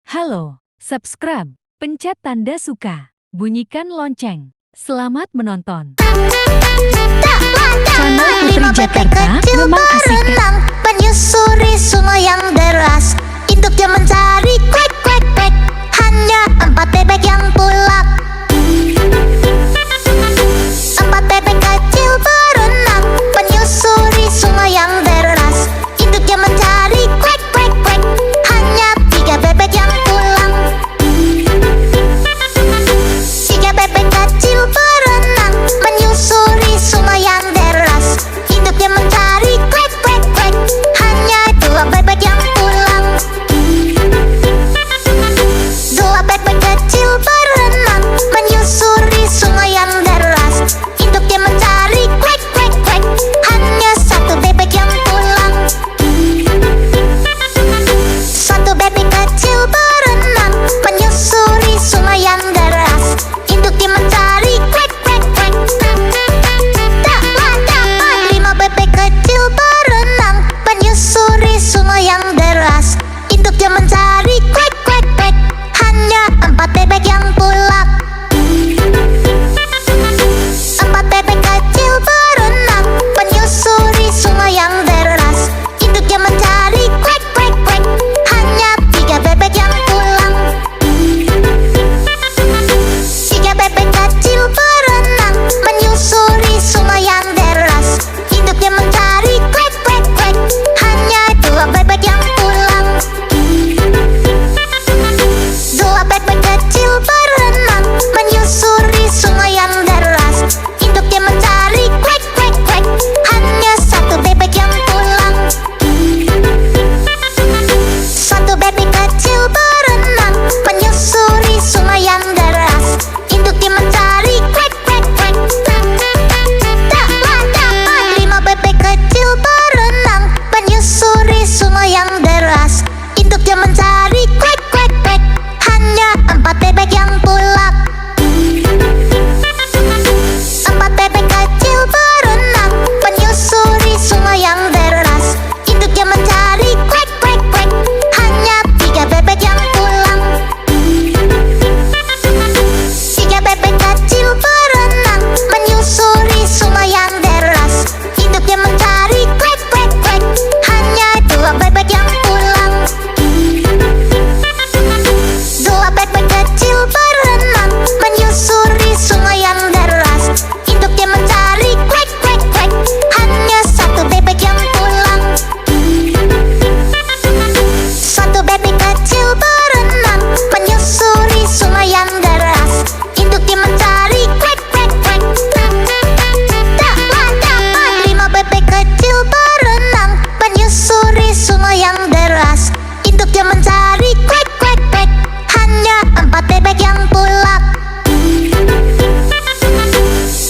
Halo, subscribe, pencet tanda suka, bunyikan lonceng. Selamat menonton. Channel Putri Jakarta memang asik. Menyusuri sungai yang deras, induknya mencari kwek kwek kwek. Hanya 4 bebek yang pulang. 4 bebek kecil berenang, menyusuri sungai yang deras, induknya mencari kwek kwek kwek. Hanya 3 bebek yang pulang. 3 bebek kecil berenang, menyusuri sungai yang deras, induknya mencari kwek kwek kwek. Hanya 2 bebek yang pulang. 2 bebek kecil berenang, menyusuri sungai yang deras, induknya mencari kwek kwek kwek. Hanya 1 bebek yang pulang. 1 bebek kecil berenang, menyusuri sungai yang deras, induknya mencari kwek kwek kwek. Dapat 5 bebek kecil berenang, menyusuri sungai yang deras, induknya mencari kwek kwek kwek. Hanya 4 bebek yang pulang. 4 bebek kecil berenang, menyusuri sungai yang deras, induknya mencari kwek kwek kwek. Hanya 3 bebek yang pulang. 3 bebek kecil berenang, menyusuri sungai yang deras, induknya mencari kwek kwek kwek. Hanya 2 bebek yang pulang. 2 bebek kecil berenang, menyusuri sungai yang deras, induknya mencari kwek kwek kwek. Hanya 1 bebek yang pulang. 1 bebek kecil berenang, menyusuri sungai yang deras, induknya mencari kwek kwek kwek. Dapat 5 bebek kecil berenang, menyusuri sungai yang deras, induknya mencari kwek kwek kwek. Hanya 4 bebek yang pulang. 4 bebek kecil berenang, menyusuri sungai yang deras, induknya mencari kwek kwek kwek. Hanya 3 bebek yang pulang. 3 bebek kecil berenang, menyusuri sungai yang deras, induknya mencari kwek kwek kwek. Hanya 2 bebek yang pulang. 2 bebek kecil berenang, menyusuri sungai yang deras, induknya mencari kwek kwek kwek. Hanya 1 bebek yang pulang. 1 bebek kecil berenang, menyusuri sungai yang deras, induknya mencari kwek kwek kwek. Dapat 5 bebek kecil berenang, menyusuri sungai yang deras, induknya mencari kwek kwek kwek. Hanya 4 bebek yang pulang.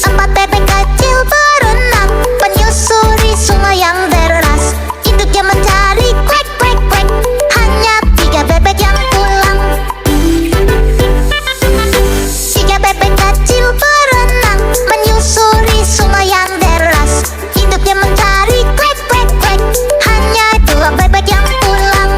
4 bebek kecil berenang, menyusuri sungai yang deras, induknya mencari kwek kwek kwek. Hanya 3 bebek yang pulang. 3 bebek kecil berenang, menyusuri sungai yang deras, induknya mencari kwek kwek kwek. Hanya 2 bebek yang pulang.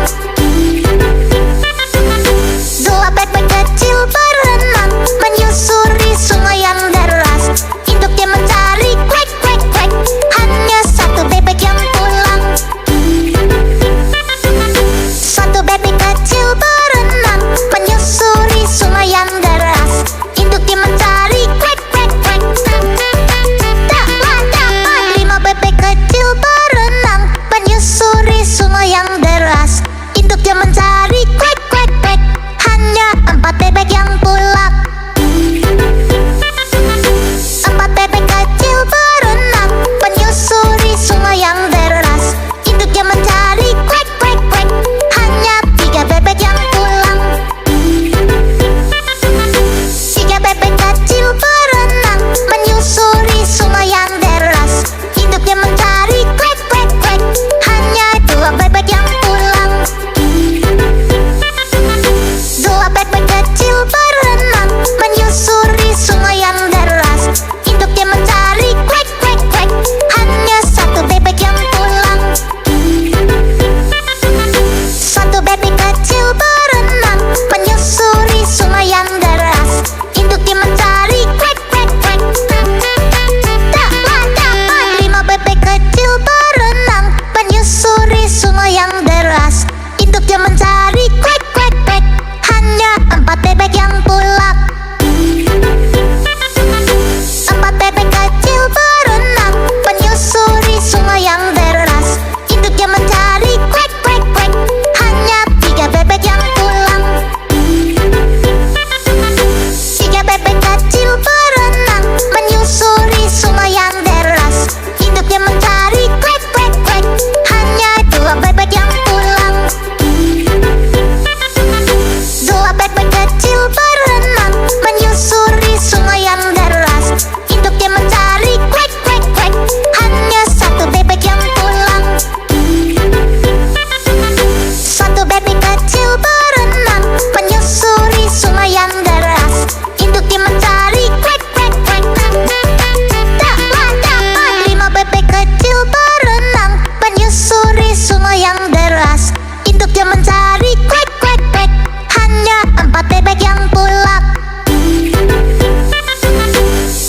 mencari kwek kwek kwek. Hanya 4 bebek yang pulang.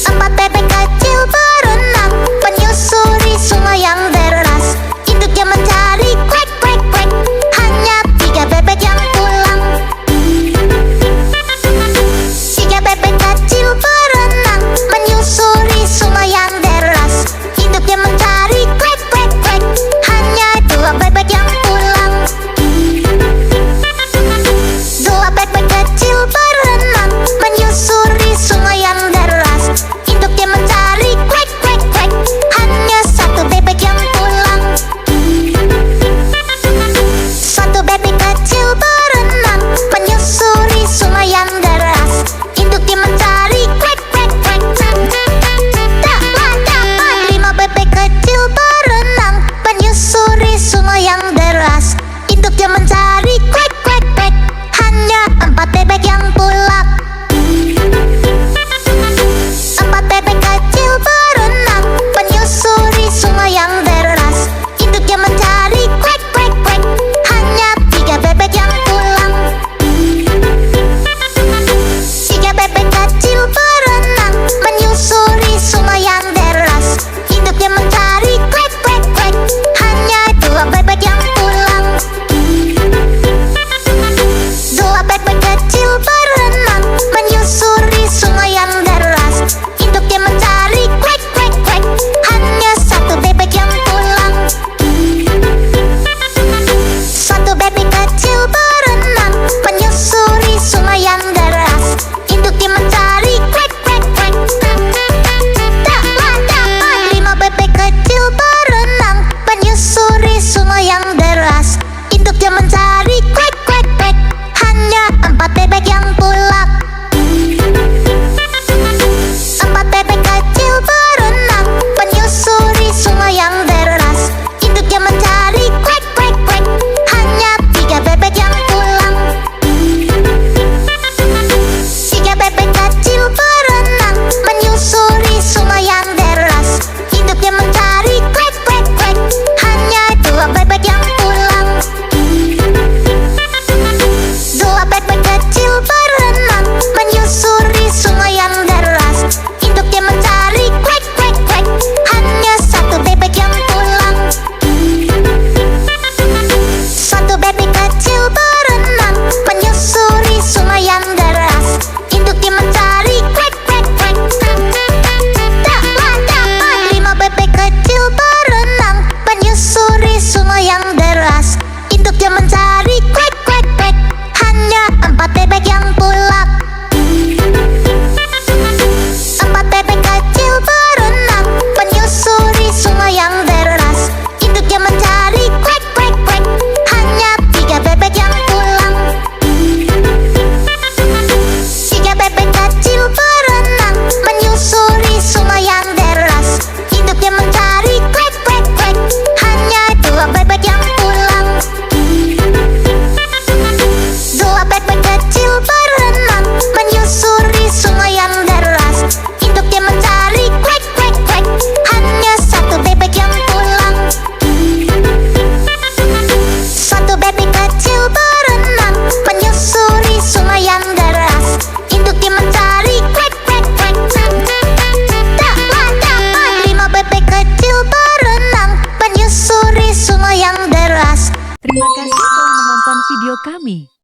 4 bebek kecil berenang menyusuri sungai yang deras. Induknya mencari kwek kwek kwek. Hanya 3 bebek yang pulang. 3 bebek kecil berenang menyusuri sungai yang deras. Induknya mencari kwek kwek kwek. Hanya 2 bebek yang pulang. 2 bebek kecil berenang menyusuri sungai yang deras. Induknya mencari kwek kwek kwek. Hanya 1 bebek yang pulang. 1 bebek kecil berenang menyusuri sungai yang deras. Induknya mencari kwek kwek kwek. Dapat 5 bebek kecil berenang menyusuri sungai yang deras. Induknya mencari kwek kwek kwek. Hanya 4 bebek yang pulang. 4 bebek kecil berenang menyusuri sungai yang deras. Induknya mencari kwek kwek kwek. Hanya 3 bebek yang pulang. 3 bebek kecil berenang menyusuri sungai yang deras. Induknya mencari kwek kwek kwek. Hanya 2 bebek yang pulang. 2 bebek kecil berenang menyusuri sungai yang deras. Induknya mencari kwek kwek kwek. Hanya 1 bebek yang pulang. 1 bebek kecil berenang menyusuri sungai yang deras. Induknya mencari kwek kwek kwek. Dapat 5 bebek kecil berenang menyusuri sungai yang deras. Induknya mencari kwek kwek kwek. Hanya 4 bebek yang pulang. 4 bebek kecil berenang menyusuri sungai yang deras. Induknya mencari kwek kwek kwek. Hanya 3 bebek yang pulang. 3 bebek kecil berenang menyusuri sungai yang deras. Induknya mencari kwek kwek kwek. Hanya 2 bebek yang pulang. 2 bebek kecil berenang menyusuri sungai yang deras. Induknya mencari kwek kwek kwek. Hanya 1 bebek yang pulang. 1 bebek kecil berenang menyusuri sungai yang deras. Induknya mencari kwek kwek kwek. Dapat 5 bebek kecil berenang menyusuri sungai yang deras. Induknya mencari kwek kwek kwek. Hanya 4 bebek yang pulang. 4 bebek kecil berenang menyusuri sungai yang deras. Induknya mencari kwek kwek kwek. Hanya 3 bebek yang pulang. 3 bebek kecil berenang menyusuri sungai yang deras. Induknya mencari kwek kwek kwek. Hanya 2 bebek yang pulang. 2 bebek kecil berenang menyusuri sungai yang deras. Induknya mencari kwek kwek kwek. Hanya 1 bebek yang pulang. 1 bebek kecil berenang menyusuri sungai yang deras. Induknya mencari kwek kwek kwek. Dapat 5 bebek kecil berenang menyusuri sungai yang deras. Terima kasih telah menonton video kami.